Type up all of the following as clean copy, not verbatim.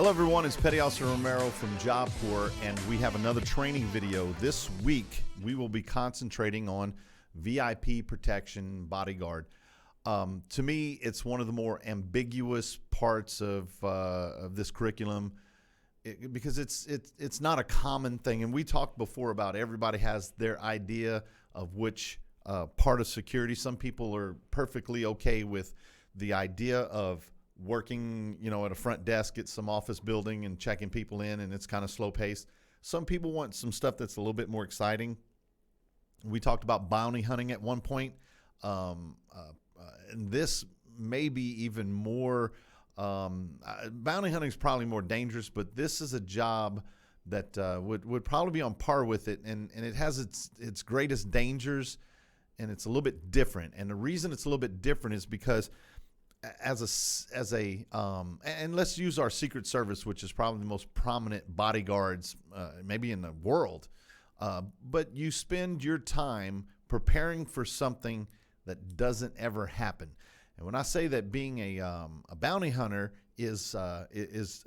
Hello everyone, it's Petty Officer Romero from Job Corps, and we have another training video. This week, we will be concentrating on VIP protection bodyguard. To me, it's one of the more ambiguous parts of this curriculum because it's not a common thing. And we talked before about everybody has their idea of which part of security. Some people are perfectly okay with the idea of working, at a front desk at some office building and checking people in, and it's kind of slow paced. Some people want some stuff that's a little bit more exciting. We talked about bounty hunting at one point, and this may be even more. Bounty hunting is probably more dangerous, but this is a job that would probably be on par with it, and it has its greatest dangers, and it's a little bit different. And the reason it's a little bit different is because and let's use our Secret Service, which is probably the most prominent bodyguards maybe in the world. But you spend your time preparing for something that doesn't ever happen. And when I say that being a bounty hunter is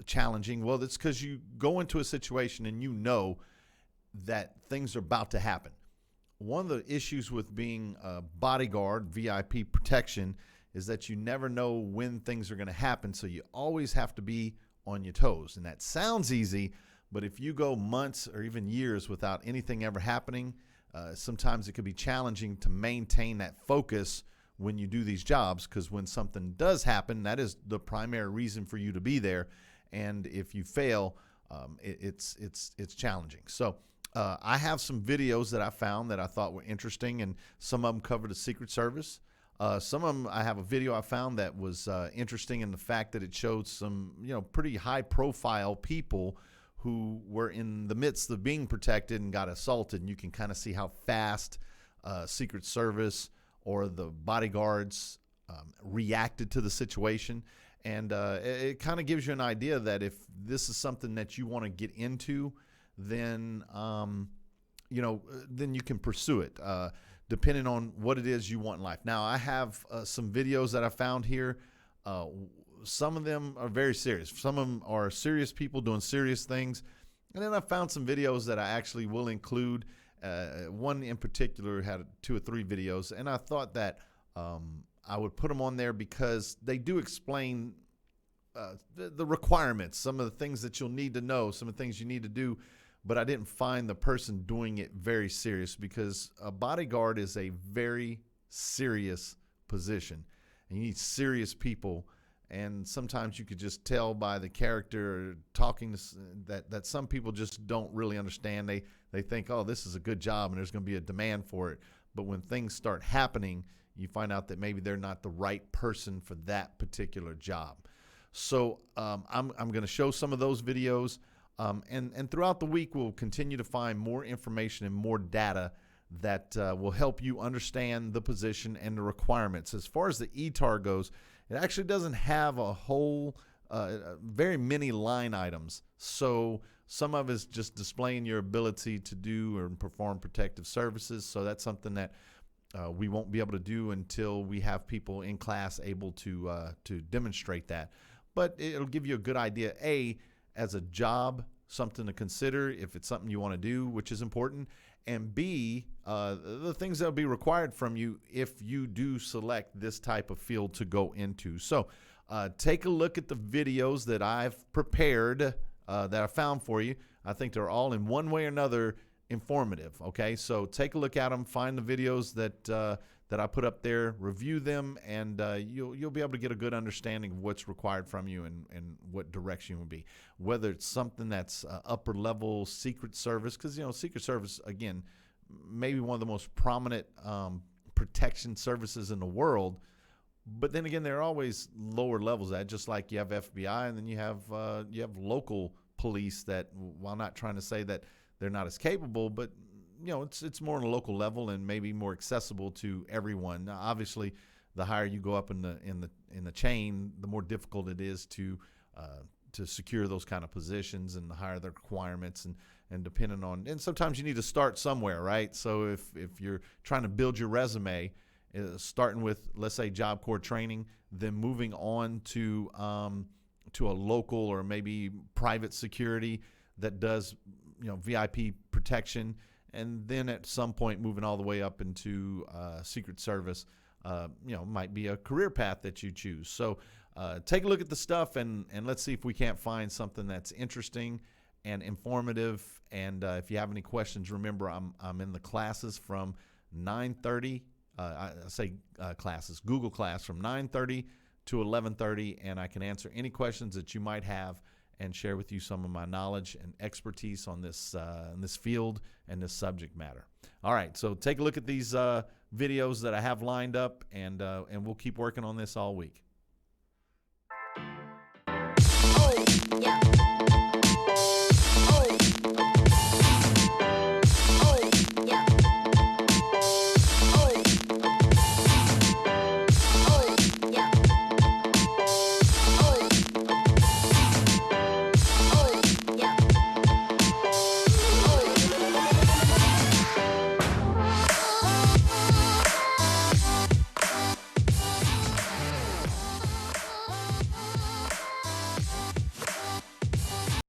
challenging, well, that's because you go into a situation and you know that things are about to happen. One of the issues with being a bodyguard, VIP protection, is that you never know when things are going to happen, so you always have to be on your toes. And that sounds easy, but if you go months or even years without anything ever happening, sometimes it could be challenging to maintain that focus when you do these jobs, because when something does happen, that is the primary reason for you to be there. And if you fail, it's challenging. So I have some videos that I found that I thought were interesting, and some of them cover the Secret Service. Some of them, I have a video I found that was interesting in the fact that it showed some, pretty high-profile people who were in the midst of being protected and got assaulted. And you can kind of see how fast Secret Service or the bodyguards reacted to the situation. And it kind of gives you an idea that if this is something that you want to get into, then then you can pursue it. Depending on what it is you want in life. Now, I have some videos that I found here. Some of them are very serious. Some of them are serious people doing serious things. And then I found some videos that I actually will include. One in particular had 2 or 3 videos, and I thought that I would put them on there because they do explain the requirements, some of the things that you'll need to know, some of the things you need to do. But I didn't find the person doing it very serious, because a bodyguard is a very serious position, and you need serious people. And sometimes you could just tell by the character talking that some people just don't really understand. They think, oh, this is a good job and there's going to be a demand for it. But when things start happening, you find out that maybe they're not the right person for that particular job. So I'm going to show some of those videos. And throughout the week, we'll continue to find more information and more data that will help you understand the position and the requirements. As far as the ETAR goes, it actually doesn't have a whole, very many line items. So some of it's just displaying your ability to do or perform protective services. So that's something that we won't be able to do until we have people in class able to demonstrate that. But it'll give you a good idea, as a job, something to consider if it's something you want to do, which is important, and B, the things that will be required from you if you do select this type of field to go into. So take a look at the videos that I've prepared, that I found for you. I think they're all in one way or another informative, okay? So take a look at them, find the videos that I put up there, review them, and you'll be able to get a good understanding of what's required from you and what direction will be. Whether it's something that's upper level Secret Service, because Secret Service, again, maybe one of the most prominent protection services in the world. But then again, there are always lower levels of that, just like you have FBI, and then you have local police that, while not trying to say that they're not as capable, but it's more on a local level and maybe more accessible to everyone. Now, obviously, the higher you go up in the chain, the more difficult it is to secure those kind of positions, and the higher the requirements, and depending on, and sometimes you need to start somewhere, right? So if you're trying to build your resume, starting with, let's say, Job Corps training, then moving on to to a local or maybe private security that does, VIP protection, and then at some point moving all the way up into Secret Service, might be a career path that you choose. So take a look at the stuff, and let's see if we can't find something that's interesting and informative. And if you have any questions, remember I'm in the classes from 9:30. I say classes, Google Class, from 9:30 to 11:30, and I can answer any questions that you might have and share with you some of my knowledge and expertise on this in this field and this subject matter. All right, so take a look at these videos that I have lined up, and we'll keep working on this all week.